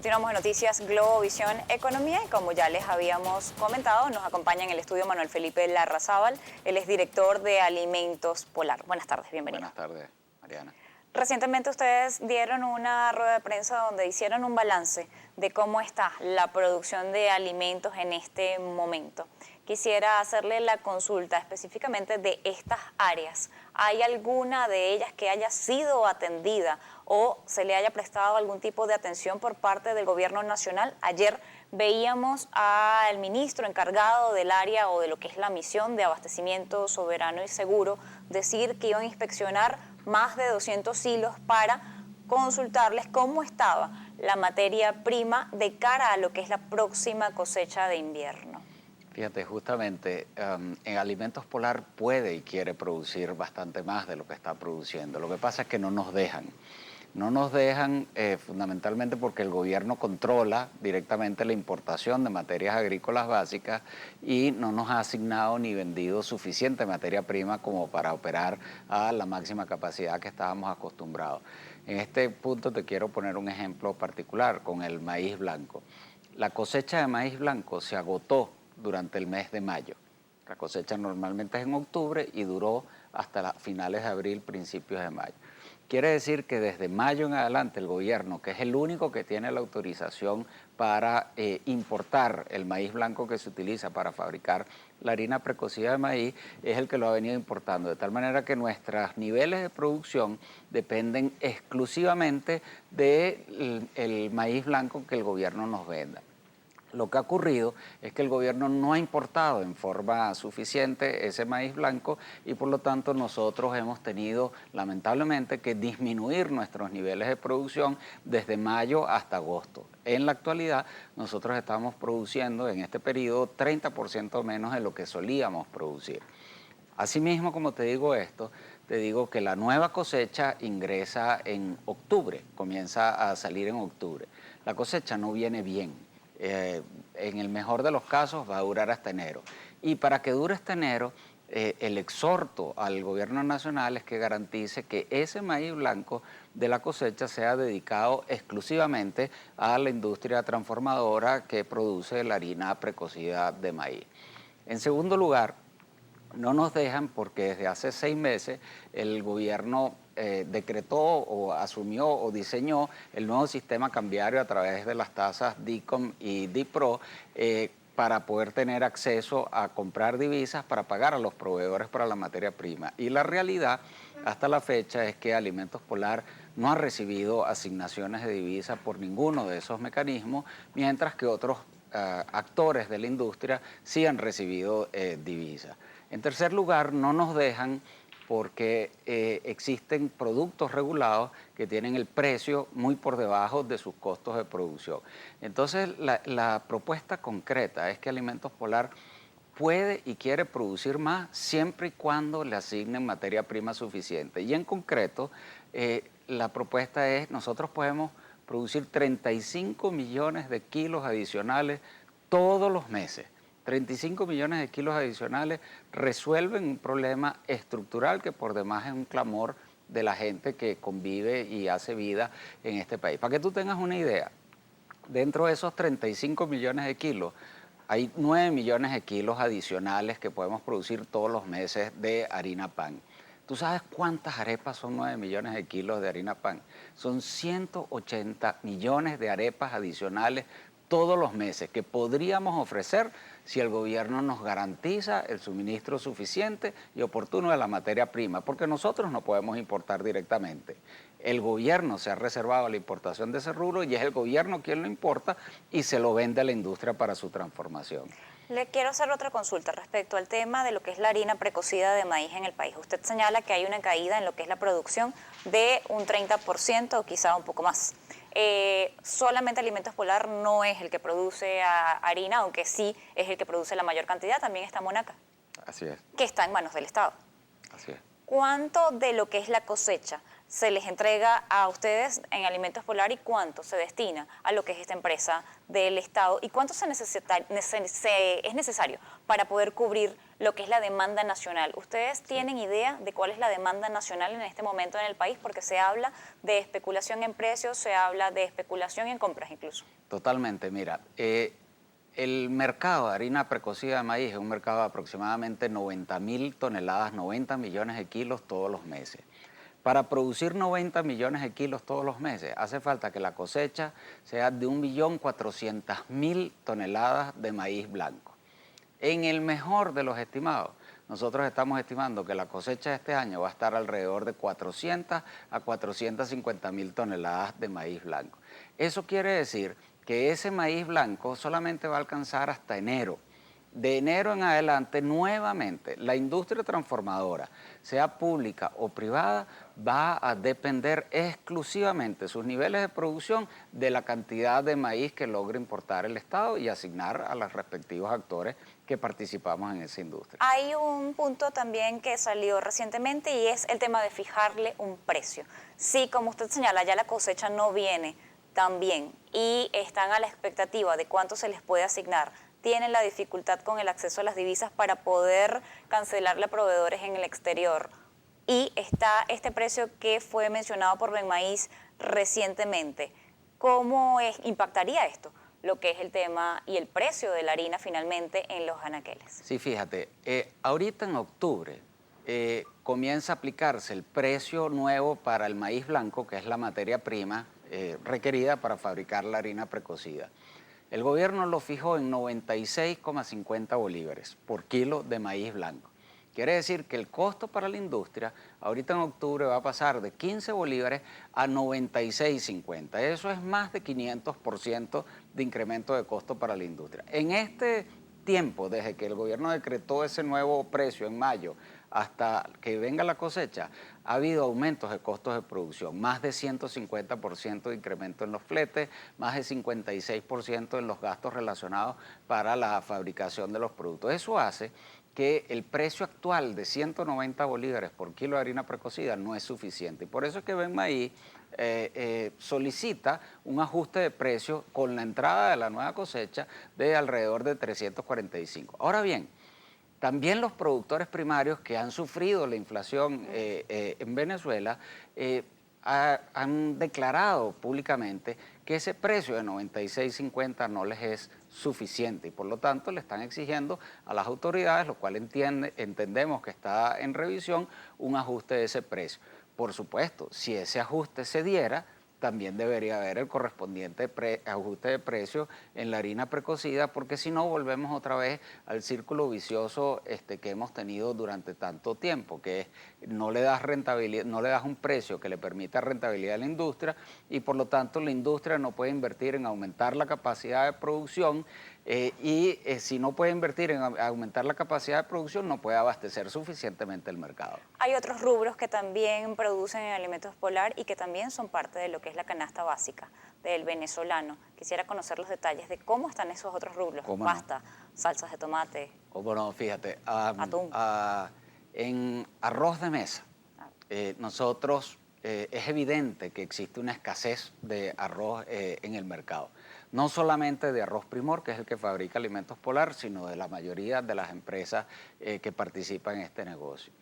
Continuamos en Noticias Globovisión Economía y como ya les habíamos comentado, nos acompaña en el estudio Manuel Felipe Larrazábal, él es director de Alimentos Polar. Buenas tardes, bienvenido. Buenas tardes, Mariana. Recientemente ustedes dieron una rueda de prensa donde hicieron un balance de cómo está la producción de alimentos en este momento. Quisiera hacerle la consulta específicamente de estas áreas. ¿Hay alguna de ellas que haya sido atendida o se le haya prestado algún tipo de atención por parte del gobierno nacional? Ayer veíamos al ministro encargado del área o de lo que es la misión de abastecimiento soberano y seguro decir que iban a inspeccionar más de 200 hilos para consultarles cómo estaba la materia prima de cara a lo que es la próxima cosecha de invierno. Fíjate, justamente en Alimentos Polar puede y quiere producir bastante más de lo que está produciendo. Lo que pasa es que no nos dejan. No nos dejan fundamentalmente porque el gobierno controla directamente la importación de materias agrícolas básicas y no nos ha asignado ni vendido suficiente materia prima como para operar a la máxima capacidad que estábamos acostumbrados. En este punto te quiero poner un ejemplo particular con el maíz blanco. La cosecha de maíz blanco se agotó durante el mes de mayo. La cosecha normalmente es en octubre y duró hasta finales de abril, principios de mayo. Quiere decir que desde mayo en adelante el gobierno, que es el único que tiene la autorización para importar el maíz blanco que se utiliza para fabricar la harina precocida de maíz, es el que lo ha venido importando, de tal manera que nuestros niveles de producción dependen exclusivamente del maíz blanco que el gobierno nos venda. Lo que ha ocurrido es que el gobierno no ha importado en forma suficiente ese maíz blanco y por lo tanto nosotros hemos tenido lamentablemente que disminuir nuestros niveles de producción desde mayo hasta agosto. En la actualidad nosotros estamos produciendo en este periodo 30% menos de lo que solíamos producir. Asimismo, como te digo esto, te digo que la nueva cosecha ingresa en octubre, comienza a salir en octubre. La cosecha no viene bien. En el mejor de los casos va a durar hasta enero. Y para que dure hasta enero, el exhorto al gobierno nacional es que garantice que ese maíz blanco de la cosecha sea dedicado exclusivamente a la industria transformadora que produce la harina precocida de maíz. En segundo lugar, no nos dejan porque desde hace 6 meses el gobierno decretó o asumió o diseñó el nuevo sistema cambiario a través de las tasas DICOM y DIPRO para poder tener acceso a comprar divisas para pagar a los proveedores para la materia prima. Y la realidad hasta la fecha es que Alimentos Polar no ha recibido asignaciones de divisas por ninguno de esos mecanismos, mientras que otros actores de la industria sí han recibido divisas. En tercer lugar, no nos dejan porque existen productos regulados que tienen el precio muy por debajo de sus costos de producción. Entonces, la propuesta concreta es que Alimentos Polar puede y quiere producir más siempre y cuando le asignen materia prima suficiente. Y en concreto, la propuesta es, nosotros podemos producir 35 millones de kilos adicionales todos los meses. 35 millones de kilos adicionales resuelven un problema estructural que por demás es un clamor de la gente que convive y hace vida en este país. Para que tú tengas una idea, dentro de esos 35 millones de kilos, hay 9 millones de kilos adicionales que podemos producir todos los meses de harina pan. ¿Tú sabes cuántas arepas son 9 millones de kilos de harina pan? Son 180 millones de arepas adicionales todos los meses que podríamos ofrecer si el gobierno nos garantiza el suministro suficiente y oportuno de la materia prima, porque nosotros no podemos importar directamente. El gobierno se ha reservado la importación de ese rubro y es el gobierno quien lo importa y se lo vende a la industria para su transformación. Le quiero hacer otra consulta respecto al tema de lo que es la harina precocida de maíz en el país. Usted señala que hay una caída en lo que es la producción de un 30% o quizá un poco más. Solamente Alimentos Polar no es el que produce harina, aunque sí es el que produce la mayor cantidad, también está Monaca. Así es. Que está en manos del Estado. Así es. ¿Cuánto de lo que es la cosecha se les entrega a ustedes en Alimentos Polar y cuánto se destina a lo que es esta empresa del Estado y cuánto es necesario para poder cubrir lo que es la demanda nacional. ¿Ustedes tienen idea de cuál es la demanda nacional en este momento en el país? Porque se habla de especulación en precios, se habla de especulación en compras incluso. Totalmente, mira, el mercado de harina precocida de maíz es un mercado de aproximadamente 90.000 toneladas, 90 millones de kilos todos los meses. Para producir 90 millones de kilos todos los meses, hace falta que la cosecha sea de 1.400.000 toneladas de maíz blanco. En el mejor de los estimados, nosotros estamos estimando que la cosecha de este año va a estar alrededor de 400 a 450.000 toneladas de maíz blanco. Eso quiere decir que ese maíz blanco solamente va a alcanzar hasta enero. De enero en adelante, nuevamente, la industria transformadora, sea pública o privada, va a depender exclusivamente sus niveles de producción de la cantidad de maíz que logre importar el Estado y asignar a los respectivos actores que participamos en esa industria. Hay un punto también que salió recientemente y es el tema de fijarle un precio. Sí, como usted señala, ya la cosecha no viene tan bien y están a la expectativa de cuánto se les puede asignar. Tienen la dificultad con el acceso a las divisas para poder cancelarle a proveedores en el exterior. Y está este precio que fue mencionado por Benmaíz recientemente. ¿Cómo impactaría esto? Lo que es el tema y el precio de la harina finalmente en los anaqueles. Sí, fíjate, ahorita en octubre comienza a aplicarse el precio nuevo para el maíz blanco, que es la materia prima requerida para fabricar la harina precocida. El gobierno lo fijó en 96,50 bolívares por kilo de maíz blanco. Quiere decir que el costo para la industria ahorita en octubre va a pasar de 15 bolívares a 96,50. Eso es más de 500% de incremento de costo para la industria. En este tiempo, desde que el gobierno decretó ese nuevo precio en mayo hasta que venga la cosecha, ha habido aumentos de costos de producción, más de 150% de incremento en los fletes, más de 56% en los gastos relacionados para la fabricación de los productos. Eso hace que el precio actual de 190 bolívares por kilo de harina precocida no es suficiente. Y por eso es que Benmaíz solicita un ajuste de precio con la entrada de la nueva cosecha de alrededor de 345. Ahora bien, también los productores primarios que han sufrido la inflación en Venezuela han declarado públicamente que ese precio de 96,50 no les es suficiente y por lo tanto le están exigiendo a las autoridades, lo cual entendemos que está en revisión, un ajuste de ese precio. Por supuesto, si ese ajuste se diera, también debería haber el correspondiente ajuste de precio en la harina precocida, porque si no volvemos otra vez al círculo vicioso que hemos tenido durante tanto tiempo, que es no le das rentabilidad, no le das un precio que le permita rentabilidad a la industria y por lo tanto la industria no puede invertir en aumentar la capacidad de producción si no puede invertir en aumentar la capacidad de producción, no puede abastecer suficientemente el mercado. Hay otros rubros que también producen en Alimentos Polar y que también son parte de lo que es la canasta básica del venezolano. Quisiera conocer los detalles de cómo están esos otros rubros, pasta, salsas de tomate. Bueno, fíjate, atún. En arroz de mesa, nosotros es evidente que existe una escasez de arroz en el mercado. No solamente de arroz Primor, que es el que fabrica Alimentos Polar, sino de la mayoría de las empresas que participan en este negocio.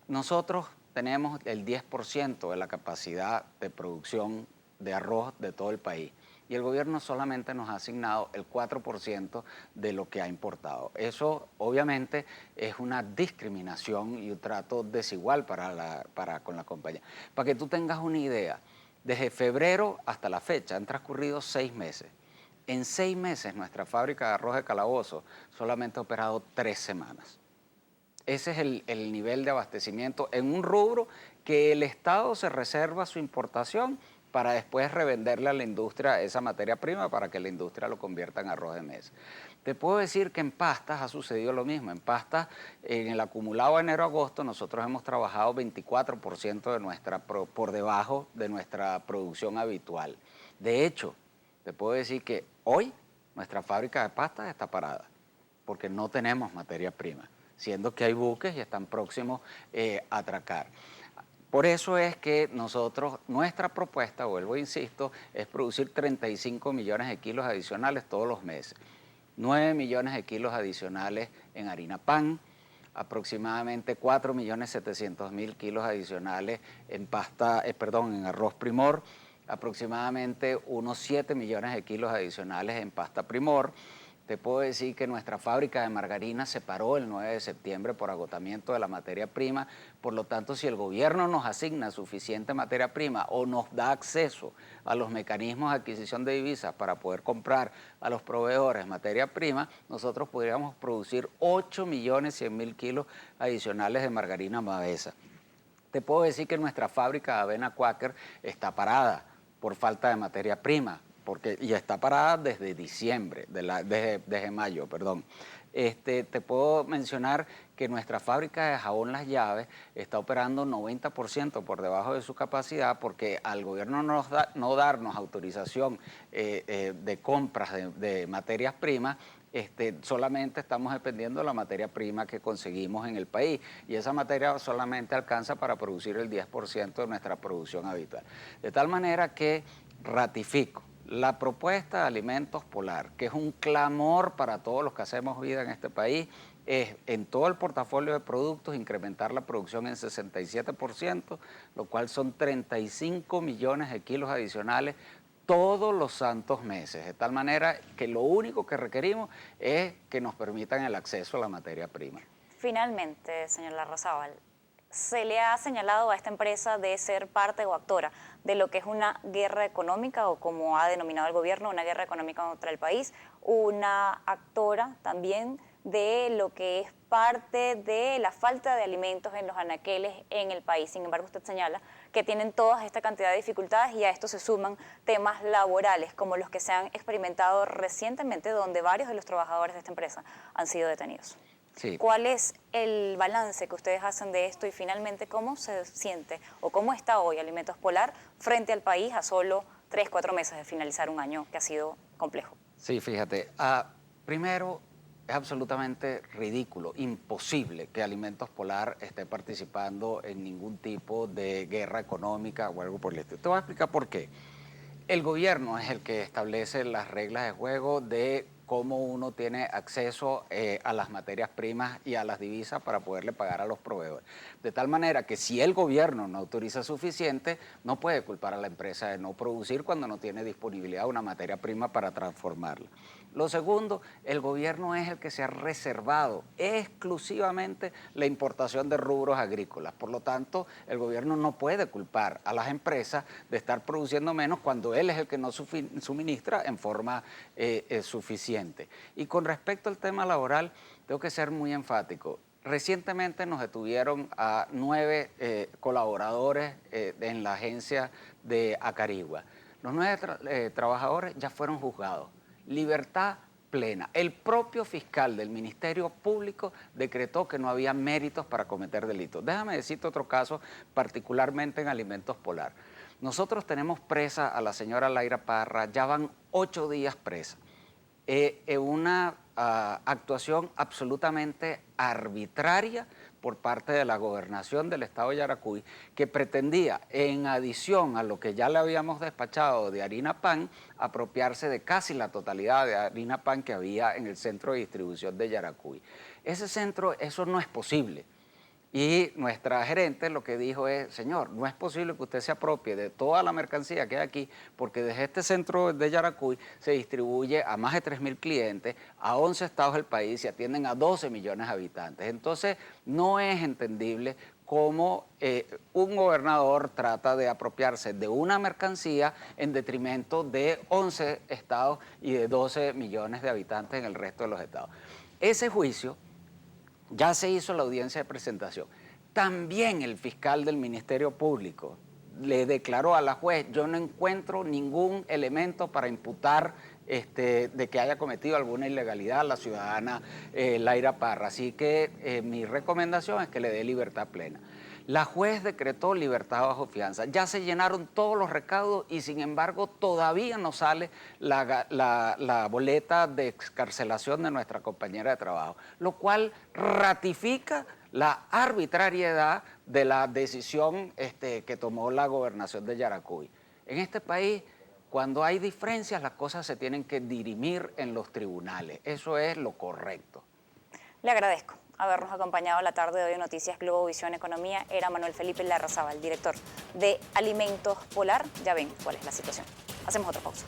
Nosotros tenemos el 10% de la capacidad de producción de arroz de todo el país y el gobierno solamente nos ha asignado el 4% de lo que ha importado. Eso obviamente es una discriminación y un trato desigual con la compañía. Para que tú tengas una idea, desde febrero hasta la fecha han transcurrido 6 meses. En 6 meses nuestra fábrica de arroz de Calabozo solamente ha operado 3 semanas. Ese es el nivel de abastecimiento en un rubro que el Estado se reserva su importación para después revenderle a la industria esa materia prima para que la industria lo convierta en arroz de mesa. Te puedo decir que en pastas ha sucedido lo mismo. En pastas, en el acumulado de enero-agosto, nosotros hemos trabajado 24% por debajo de nuestra producción habitual. De hecho, te puedo decir que hoy nuestra fábrica de pastas está parada porque no tenemos materia prima, siendo que hay buques y están próximos a atracar. Por eso es que nuestra propuesta, vuelvo e insisto, es producir 35 millones de kilos adicionales todos los meses. 9 millones de kilos adicionales en harina pan, aproximadamente 4.700.000 kilos adicionales en en arroz Primor, aproximadamente unos 7 millones de kilos adicionales en pasta Primor. Te puedo decir que nuestra fábrica de margarina se paró el 9 de septiembre por agotamiento de la materia prima. Por lo tanto, si el gobierno nos asigna suficiente materia prima o nos da acceso a los mecanismos de adquisición de divisas para poder comprar a los proveedores materia prima, nosotros podríamos producir 8.100.000 kilos adicionales de margarina Mavesa. Te puedo decir que nuestra fábrica de avena Quaker está parada por falta de materia prima. Y está parada desde diciembre, desde mayo, perdón. Te puedo mencionar que nuestra fábrica de jabón Las Llaves está operando 90% por debajo de su capacidad porque al gobierno no darnos autorización de compras de materias primas, solamente estamos dependiendo de la materia prima que conseguimos en el país y esa materia solamente alcanza para producir el 10% de nuestra producción habitual. De tal manera que ratifico. La propuesta de Alimentos Polar, que es un clamor para todos los que hacemos vida en este país, es en todo el portafolio de productos incrementar la producción en 67%, lo cual son 35 millones de kilos adicionales todos los santos meses, de tal manera que lo único que requerimos es que nos permitan el acceso a la materia prima. Finalmente, señor Larrazábal, se le ha señalado a esta empresa de ser parte o actora de lo que es una guerra económica o como ha denominado el gobierno, una guerra económica contra el país, una actora también de lo que es parte de la falta de alimentos en los anaqueles en el país. Sin embargo, usted señala que tienen toda esta cantidad de dificultades y a esto se suman temas laborales como los que se han experimentado recientemente donde varios de los trabajadores de esta empresa han sido detenidos. Sí. ¿Cuál es el balance que ustedes hacen de esto y finalmente cómo se siente o cómo está hoy Alimentos Polar frente al país a solo 3, 4 meses de finalizar un año que ha sido complejo? Sí, fíjate, primero es absolutamente ridículo, imposible que Alimentos Polar esté participando en ningún tipo de guerra económica o algo por el estilo. Te voy a explicar por qué. El gobierno es el que establece las reglas de juego de cómo uno tiene acceso a las materias primas y a las divisas para poderle pagar a los proveedores. De tal manera que si el gobierno no autoriza suficiente, no puede culpar a la empresa de no producir cuando no tiene disponibilidad de una materia prima para transformarla. Lo segundo, el gobierno es el que se ha reservado exclusivamente la importación de rubros agrícolas. Por lo tanto, el gobierno no puede culpar a las empresas de estar produciendo menos cuando él es el que no suministra en forma suficiente. Y con respecto al tema laboral, tengo que ser muy enfático. Recientemente nos detuvieron a 9 colaboradores en la agencia de Acarigua. Los 9 trabajadores ya fueron juzgados. Libertad plena. El propio fiscal del Ministerio Público decretó que no había méritos para cometer delitos. Déjame decirte otro caso, particularmente en Alimentos Polar. Nosotros tenemos presa a la señora Laira Parra, ya van 8 días presa. Una actuación absolutamente arbitraria por parte de la gobernación del estado de Yaracuy, que pretendía, en adición a lo que ya le habíamos despachado de harina pan, apropiarse de casi la totalidad de harina pan que había en el centro de distribución de Yaracuy. Ese centro, eso no es posible. Y nuestra gerente lo que dijo es, señor, no es posible que usted se apropie de toda la mercancía que hay aquí, porque desde este centro de Yaracuy se distribuye a más de 3.000 clientes, a 11 estados del país y atienden a 12 millones de habitantes. Entonces, no es entendible cómo un gobernador trata de apropiarse de una mercancía en detrimento de 11 estados y de 12 millones de habitantes en el resto de los estados. Ese juicio ya se hizo la audiencia de presentación. También el fiscal del Ministerio Público le declaró a la juez, yo no encuentro ningún elemento para imputar de que haya cometido alguna ilegalidad a la ciudadana Laira Parra. Así que mi recomendación es que le dé libertad plena. La juez decretó libertad bajo fianza. Ya se llenaron todos los recaudos y sin embargo todavía no sale la boleta de excarcelación de nuestra compañera de trabajo, lo cual ratifica la arbitrariedad de la decisión que tomó la gobernación de Yaracuy. En este país, cuando hay diferencias, las cosas se tienen que dirimir en los tribunales. Eso es lo correcto. Le agradezco habernos acompañado la tarde de hoy en Noticias Globovisión Economía. Era Manuel Felipe Larrazábal, director de Alimentos Polar. Ya ven cuál es la situación. Hacemos otra pausa.